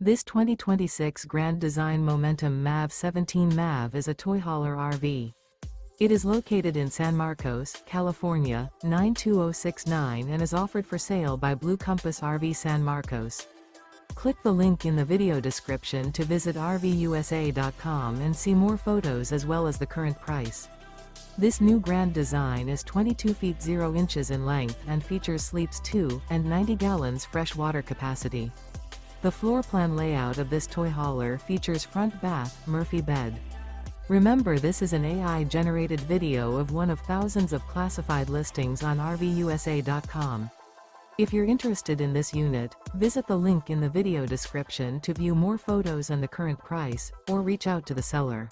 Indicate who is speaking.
Speaker 1: This 2026 Grand Design Momentum MAV 17 MAV is a toy hauler RV. It is located in San Marcos, California, 92069 and is offered for sale by Blue Compass RV San Marcos. Click the link in the video description to visit RVUSA.com and see more photos as well as the current price. This new Grand Design is 22 feet 0 inches in length and features sleeps 2 and 90 gallons fresh water capacity. The floor plan layout of this toy hauler features front bath, Murphy bed. Remember, this is an AI-generated video of one of thousands of classified listings on RVUSA.com. If you're interested in this unit, visit the link in the video description to view more photos and the current price, or reach out to the seller.